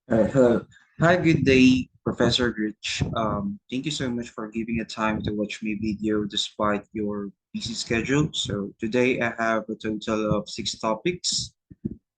Hello. Hi, good day, Professor Rich. Thank you so much for giving a time to watch my video despite your busy schedule. So today I have a total of six topics,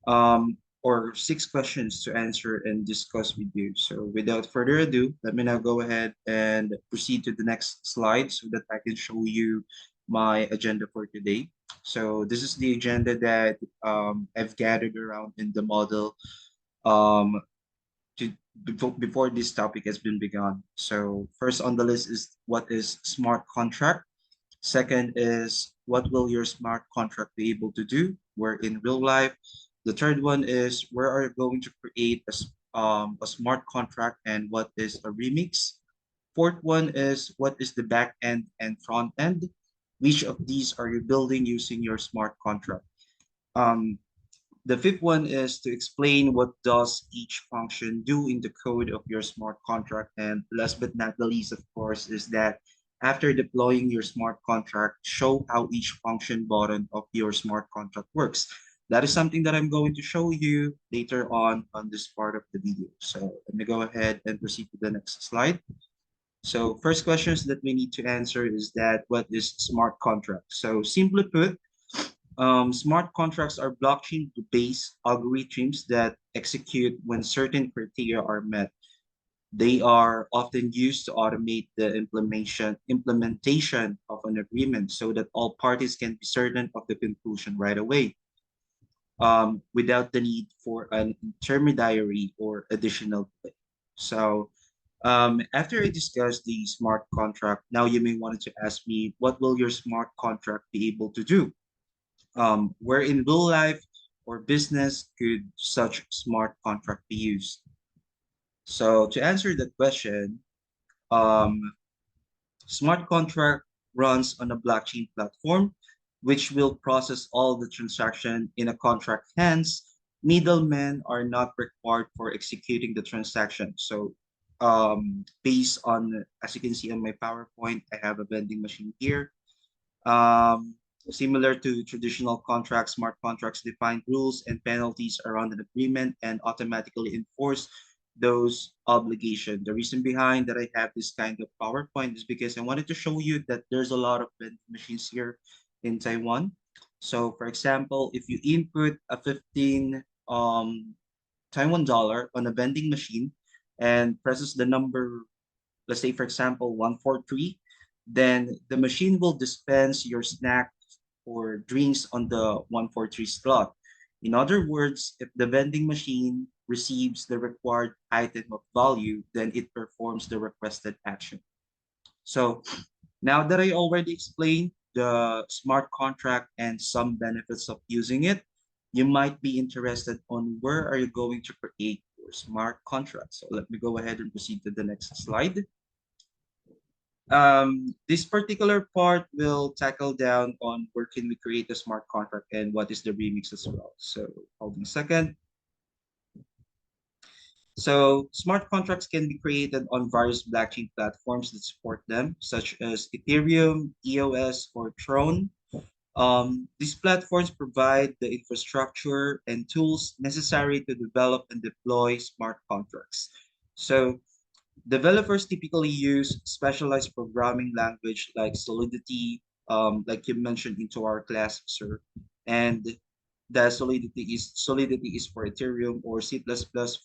or six questions to answer and discuss with you. So without further ado, let me now go ahead and proceed to the next slide so that I can show you my agenda for today. So this is the agenda that I've gathered around in the model. Um, before this topic has been begun. So first on the list is what is smart contract. Second is what will your smart contract be able to do? Where in real life. The third one is where are you going to create a smart contract and what is a remix? Fourth one is what is the back end and front end? Which of these are you building using your smart contract? Um, the fifth one is to explain what does each function do in the code of your smart contract. And last but not the least, of course, is that after deploying your smart contract, show how each function button of your smart contract works. That is something that I'm going to show you later on this part of the video. So let me go ahead and proceed to the next slide. So first questions that we need to answer is that what is smart contract? So simply put, smart contracts are blockchain-based algorithms that execute when certain criteria are met. They are often used to automate the implementation of an agreement so that all parties can be certain of the conclusion right away, without the need for an intermediary or additional delay. So after I discuss the smart contract, now you may want to ask me, what will your smart contract be able to do? Where in real life or business could such smart contract be used? So to answer that question, um, smart contract runs on a blockchain platform, which will process all the transaction in a contract. Hence, middlemen are not required for executing the transaction. So based on, as you can see on my PowerPoint, I have a vending machine here. Um, Similar to traditional contracts, smart contracts define rules and penalties around an agreement and automatically enforce those obligations. The reason behind that I have this kind of PowerPoint is because I wanted to show you that there's a lot of vending machines here in Taiwan. So for example, if you input a 15 Taiwan dollar on a vending machine and presses the number, let's say for example 143, then the machine will dispense your snack or drinks on the 143 slot. In other words, if the vending machine receives the required item of value, then it performs the requested action. So now that I already explained the smart contract and some benefits of using it, you might be interested on where are you going to create your smart contract. So let me go ahead and proceed to the next slide. This particular part will tackle down on where can we create a smart contract and what is the remix as well. So hold on a second. So smart contracts can be created on various blockchain platforms that support them, such as Ethereum, EOS, or Tron. These platforms provide the infrastructure and tools necessary to develop and deploy smart contracts. So developers typically use specialized programming language like Solidity, like you mentioned into our class, sir. And the Solidity is for Ethereum or C++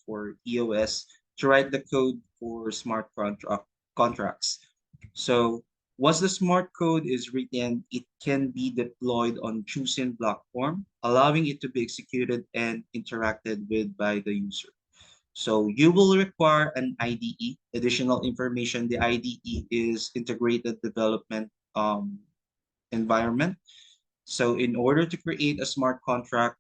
for EOS to write the code for contracts. So once the smart code is written, it can be deployed on chosen platform, allowing it to be executed and interacted with by the user. So you will require an IDE. Additional information, the IDE is integrated development environment. So in order to create a smart contract,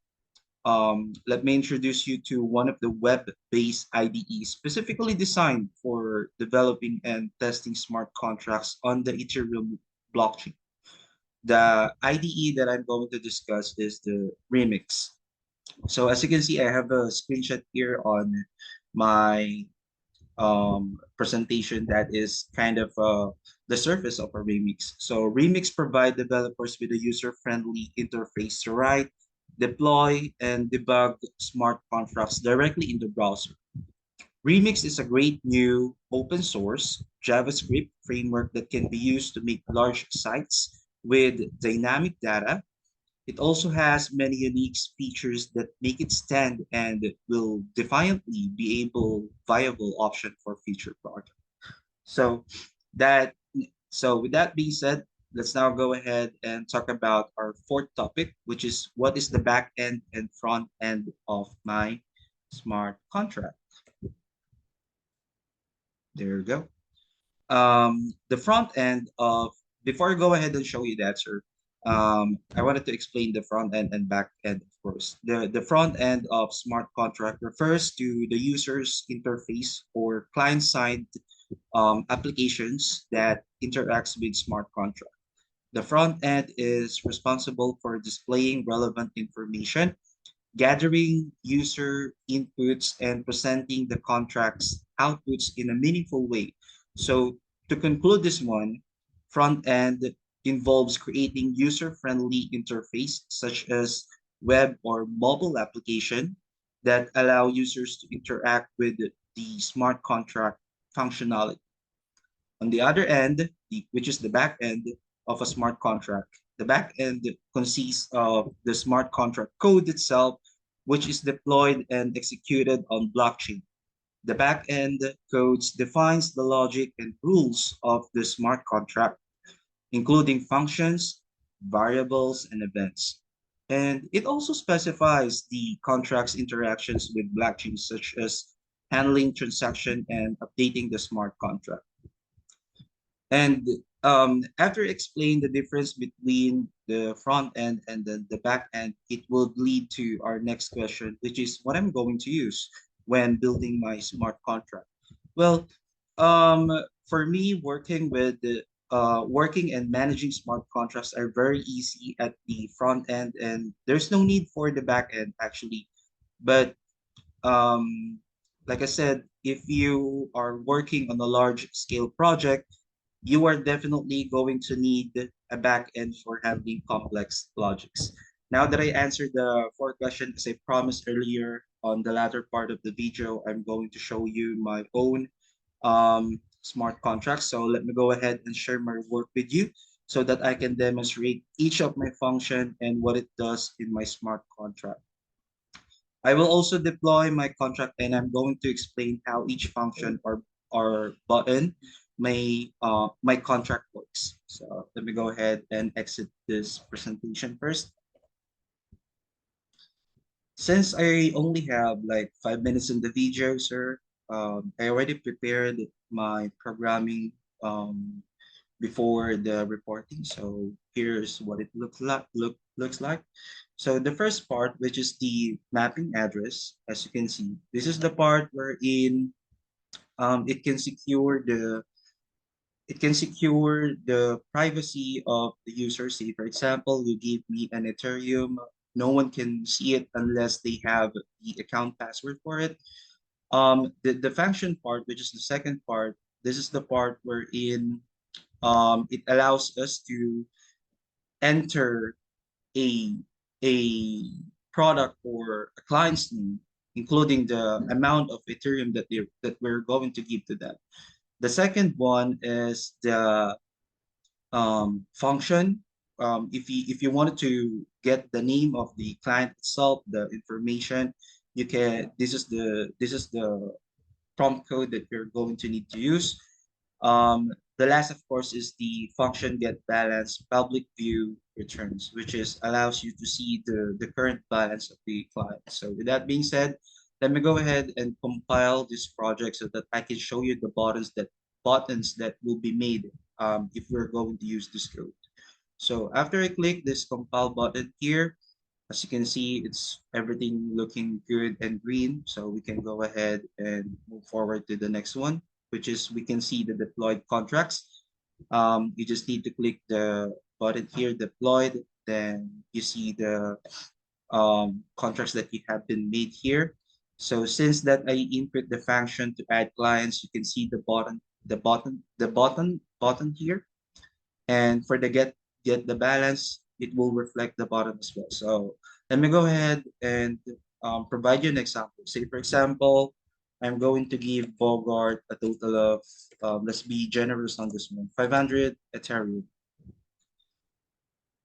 let me introduce you to one of the web-based IDEs specifically designed for developing and testing smart contracts on the Ethereum blockchain. The IDE that I'm going to discuss is the Remix. So as you can see, I have a screenshot here on my presentation that is kind of the surface of a Remix. So Remix provide developers with a user-friendly interface to write, deploy, and debug smart contracts directly in the browser. Remix is a great new open source JavaScript framework that can be used to make large sites with dynamic data. It also has many unique features that make it stand and will defiantly be able viable option for future projects. So that so with that being said, let's now go ahead and talk about our fourth topic, which is what is the back end and front end of my smart contract. There you go. The front end of before I go ahead and show you that, sir. I wanted to explain the front end and back end, of course. The front end of smart contract refers to the user's interface or client side applications that interacts with smart contract. The front end is responsible for displaying relevant information, gathering user inputs, and presenting the contract's outputs in a meaningful way. So to conclude this one, front end involves creating user-friendly interface such as web or mobile application that allow users to interact with the smart contract functionality. On the other end, which is the back end of a smart contract, the back end consists of the smart contract code itself, which is deployed and executed on blockchain. The back end codes defines the logic and rules of the smart contract, including functions, variables, and events. And it also specifies the contract's interactions with blockchain, such as handling transaction and updating the smart contract. And after explain the difference between the front end and the back end, it will lead to our next question, which is what I'm going to use when building my smart contract. Well, um, for me, working and managing smart contracts are very easy at the front end, and there's no need for the back end actually. But like I said, if you are working on a large scale project, you are definitely going to need a backend for handling complex logics. Now that I answered the four questions, as I promised earlier on the latter part of the video, I'm going to show you my own smart contracts. So let me go ahead and share my work with you so that I can demonstrate each of my function and what it does in my smart contract. I will also deploy my contract and I'm going to explain how each function or button my contract works. So let me go ahead and exit this presentation first. Since I only have like 5 minutes in the video, sir, I already prepared my programming before the reporting. So here's what it looks like. So the first part, which is the mapping address, as you can see, this is the part wherein it can secure the privacy of the user. Say, for example, you give me an Ethereum, no one can see it unless they have the account password for it. The function part, which is the second part, this is the part wherein it allows us to enter a a product or a client's name, including the amount of Ethereum that we're going to give to them. The second one is the function. If you wanted to get the name of the client itself, the information, you can. This is the prompt code that you're going to need to use. The last, of course, is the function get balance public view returns, which is allows you to see the current balance of the client. So with that being said, let me go ahead and compile this project so that I can show you the buttons that will be made if we're going to use this code. So after I click this compile button here, as you can see, it's everything looking good and green. So we can go ahead and move forward to the next one, which is we can see the deployed contracts. You just need to click the button here, deployed. Then you see the contracts that you have been made here. So since that I input the function to add clients, you can see the button here. And for the get the balance, it will reflect the bottom as well. So let me go ahead and provide you an example. Say, for example, I'm going to give Bogart a total of, let's be generous on this one, 500 Ethereum.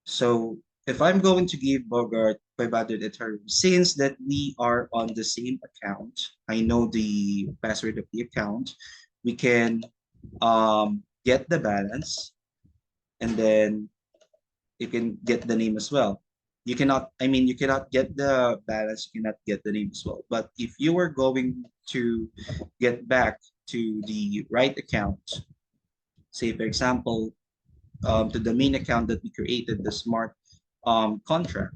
So if I'm going to give Bogart 500 Ethereum, since that we are on the same account, I know the password of the account, we can get the balance, and then you can get the name as well. You cannot, I mean, you cannot get the balance, you cannot get the name as well. But if you are going to get back to the right account, say for example, to the main account that we created, the smart contract.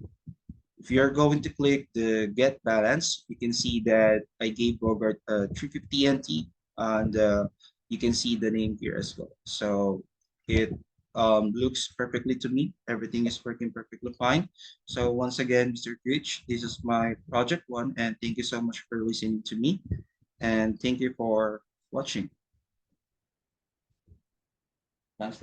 If you're going to click the get balance, you can see that I gave Bogart 350 NT, and you can see the name here as well. So it looks perfectly to me. Everything is working perfectly fine. So once again, Mr. Rich, this is my project one, and thank you so much for listening to me, and thank you for watching. Thanks,